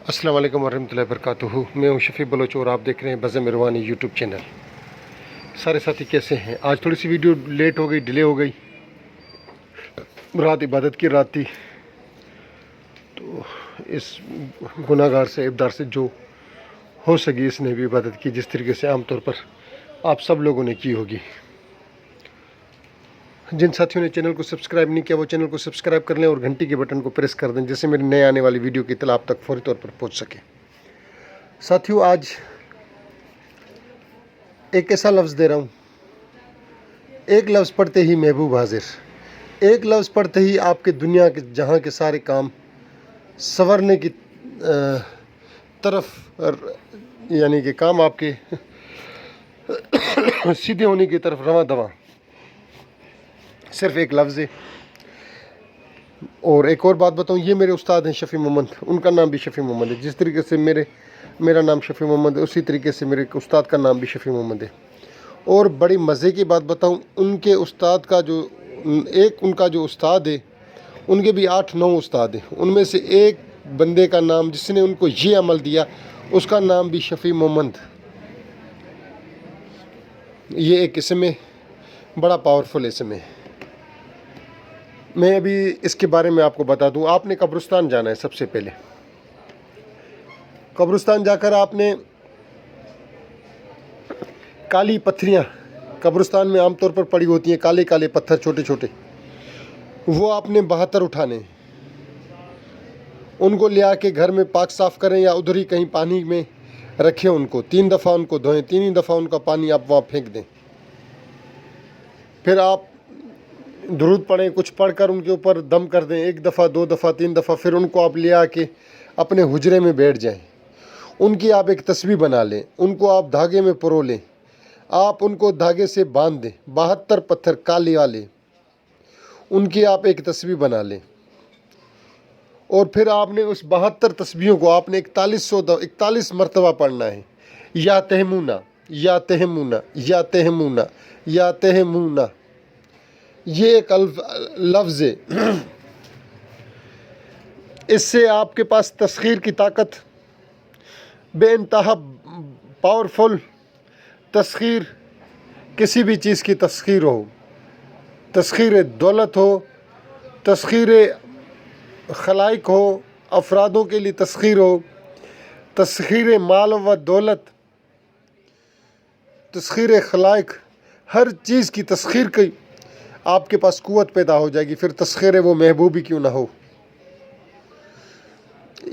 अस्सलाम वालेकुम वरहमतुल्लाहि वबरकातुहू। मैं हूं शफ़ी बलोच और आप देख रहे हैं बज़ मेहरबानी यूट्यूब चैनल। सारे साथी कैसे हैं? आज थोड़ी सी वीडियो लेट हो गई, डिले हो गई। रात इबादत की रात थी, तो इस गुनाहगार से, इब्दार से जो हो सकी इसने भी इबादत की, जिस तरीके से आम तौर पर आप सब लोगों ने की होगी। जिन साथियों ने चैनल को सब्सक्राइब नहीं किया वो चैनल को सब्सक्राइब कर लें और घंटी के बटन को प्रेस कर दें, जिससे मेरी नए आने वाली वीडियो की इत्तला आप तक फौरी तौर पर पहुंच सके। साथियों, आज एक ऐसा लफ्ज़ दे रहा हूँ, एक लफ्ज़ पढ़ते ही महबूब हाजिर, एक लफ्ज़ पढ़ते ही आपके दुनिया के जहाँ के सारे काम संवरने की तरफ, यानी कि काम आपके सीधे होने की तरफ रवां दवां। सिर्फ एक लफ्ज़ है। और एक और बात बताऊं, ये मेरे उस्ताद हैं शफ़ी मोहम्मद, उनका नाम भी शफ़ी मोहम्मद है। जिस तरीके से मेरा नाम शफ़ी मोहम्मद है, उसी तरीके से मेरे उस्ताद का नाम भी शफ़ी मोहम्मद है। और बड़ी मज़े की बात बताऊं, उनके उस्ताद का उनका जो उस्ताद है, उनके भी 8-9 उस्ताद हैं। उनमें से एक बंदे का नाम, जिसने उनको ये अमल दिया, उसका नाम भी शफ़ी मोहम्मद। ये एक इसम है, बड़ा पावरफुल इसम है। मैं अभी इसके बारे में आपको बता दूं। आपने कब्रिस्तान जाना है। सबसे पहले कब्रिस्तान जाकर आपने काली पत्थरियां, कब्रिस्तान में आमतौर पर पड़ी होती हैं, काले काले पत्थर छोटे छोटे, वो आपने 72 उठाने। उनको ले आके घर में पाक साफ़ करें या उधर ही कहीं पानी में रखें। उनको 3 दफ़ा उनको धोएं, 3 ही दफ़ा उनका पानी आप वहाँ फेंक दें। फिर आप दुरूद पढ़ें, कुछ पढ़कर उनके ऊपर दम कर दें, 1 दफ़ा 2 दफ़ा 3 दफ़ा। फिर उनको आप ले आके अपने हुजरे में बैठ जाएं। उनकी आप एक तस्बीह बना लें, उनको आप धागे में परो लें, आप उनको धागे से बांध दें। 72 पत्थर काले वाले, उनकी आप एक तस्बीह बना लें। और फिर आपने उस 72 तस्बीहों को आपने 41 मरतबा पढ़ना है। या तहमूना, या तहमूना, या तहमूना, या तहमूना। ये एक लफ्ज़ है। इससे आपके पास तस्खीर की ताकत, बेइंतहा पावरफुल तस्खीर, किसी भी चीज़ की तस्खीर हो, तस्खीर दौलत हो, तस्खीर खलाइक हो, अफरादों के लिए तस्खीर हो, तस्खीर माल व दौलत, तस्खीर खलाइक, हर चीज़ की तस्खीर की आपके पास कुव्वत पैदा हो जाएगी। फिर तस्खीर वो महबूबी क्यों ना हो।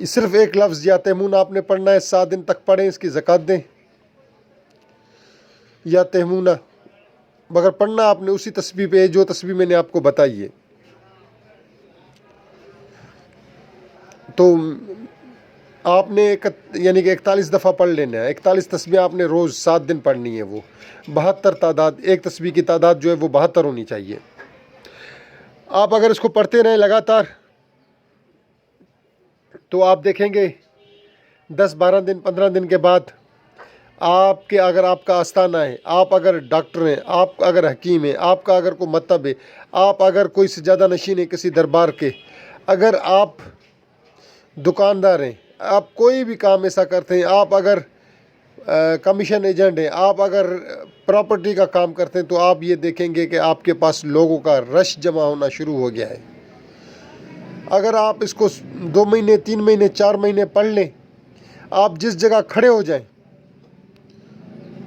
सिर्फ एक लफ्ज़ या तहमूना आपने पढ़ना है। 7 दिन तक पढ़ें, इसकी ज़कात दें। या तहमूना मगर पढ़ना आपने उसी तस्बीह पे, जो तस्बीह मैंने आपको बताई है। तो आपने यानी कि 41 दफ़ा पढ़ लेना है। 41 तस्बीह आपने रोज़ 7 दिन पढ़नी है। वो 72 तादाद, एक तस्बीह की तादाद जो है वो 72 होनी चाहिए। आप अगर इसको पढ़ते रहें लगातार, तो आप देखेंगे 10-12 दिन, 15 दिन के बाद आपके, अगर आपका आस्थाना है, आप अगर डॉक्टर हैं, आप अगर हकीम हैं, आपका अगर कोई मतब है, आप अगर कोई से ज़्यादा नशीन है किसी दरबार के, अगर आप दुकानदार हैं, आप कोई भी काम ऐसा करते हैं, आप अगर कमीशन एजेंट हैं, आप अगर प्रॉपर्टी का काम करते हैं, तो आप ये देखेंगे कि आपके पास लोगों का रश जमा होना शुरू हो गया है। अगर आप इसको 2 महीने, 3 महीने, 4 महीने पढ़ लें, आप जिस जगह खड़े हो जाएं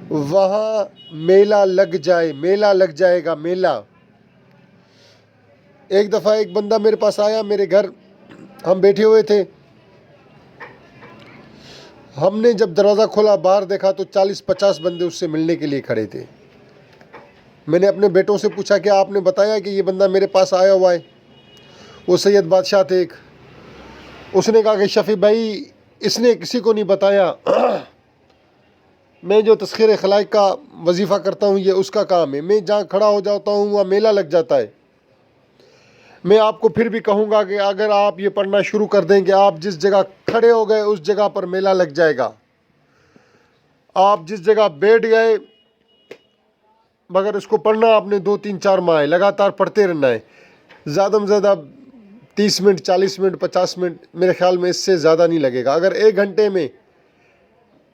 वहाँ मेला लग जाए, मेला लग जाएगा, मेला। एक दफ़ा एक बंदा मेरे पास आया, मेरे घर हम बैठे हुए थे। हमने जब दरवाज़ा खोला, बाहर देखा तो 40-50 बंदे उससे मिलने के लिए खड़े थे। मैंने अपने बेटों से पूछा कि आपने बताया कि ये बंदा मेरे पास आया हुआ है? वो सैयद बादशाह थे एक। उसने कहा कि शफ़ी भाई, इसने किसी को नहीं बताया। मैं जो तस्खीर खलाइक का वजीफ़ा करता हूँ, ये उसका काम है। मैं जहाँ खड़ा हो जाता हूँ वहाँ मेला लग जाता है। मैं आपको फिर भी कहूँगा कि अगर आप ये पढ़ना शुरू कर देंगे, आप जिस जगह खड़े हो गए उस जगह पर मेला लग जाएगा। आप जिस जगह बैठ गए, मगर इसको पढ़ना आपने 2-3-4 माह लगातार पढ़ते रहना है। ज़्यादा से ज़्यादा 30 منٹ 40 منٹ 50 منٹ میرے خیال میں اس سے زیادہ نہیں لگے گا. اگر 1 گھنٹے میں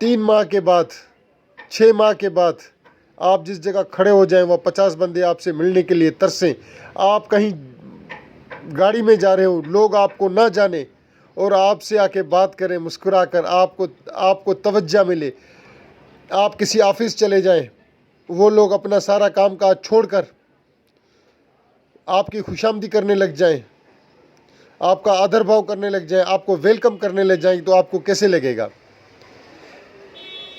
3 ماہ کے بعد 6 ماہ کے بعد آپ جس جگہ کھڑے ہو جائیں وہ 50 بندے آپ سے ملنے کے لیے ترسیں, آپ کہیں گاڑی میں جا رہے ہو, لوگ آپ کو نہ جانے اور آپ سے آ کے بات کریں مسکرا کر, آپ کو توجہ ملے, آپ کسی آفس چلے جائیں, وہ لوگ اپنا سارا کام کاج چھوڑ کر آپ کی خوشامدی کرنے لگ جائیں, آپ کا آدر بھاؤ کرنے لگ جائیں, آپ کو ویلکم کرنے لگ جائیں, تو آپ کو کیسے لگے گا؟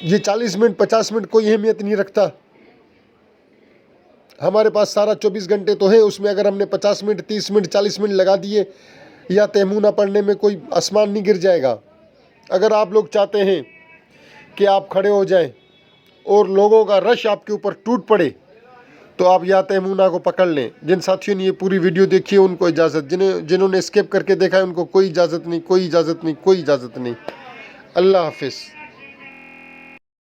یہ 40 منٹ 50 منٹ کوئی اہمیت نہیں رکھتا. ہمارے پاس سارا 24 گھنٹے تو ہے, اس میں اگر ہم نے 50 منٹ 30 منٹ 40 منٹ لگا دیے یا تیمونہ پڑھنے میں کوئی آسمان نہیں گر جائے گا. اگر آپ لوگ چاہتے ہیں کہ آپ کھڑے ہو جائیں اور لوگوں کا رش آپ کے اوپر ٹوٹ پڑے تو آپ یا تیمونہ کو پکڑ لیں. جن ساتھیوں نے یہ پوری ویڈیو دیکھی ہے ان کو اجازت, جنہوں نے اسکیپ کر کے دیکھا ہے ان کو کوئی اجازت نہیں, کوئی اجازت نہیں, کوئی اجازت نہیں. اللہ حافظ.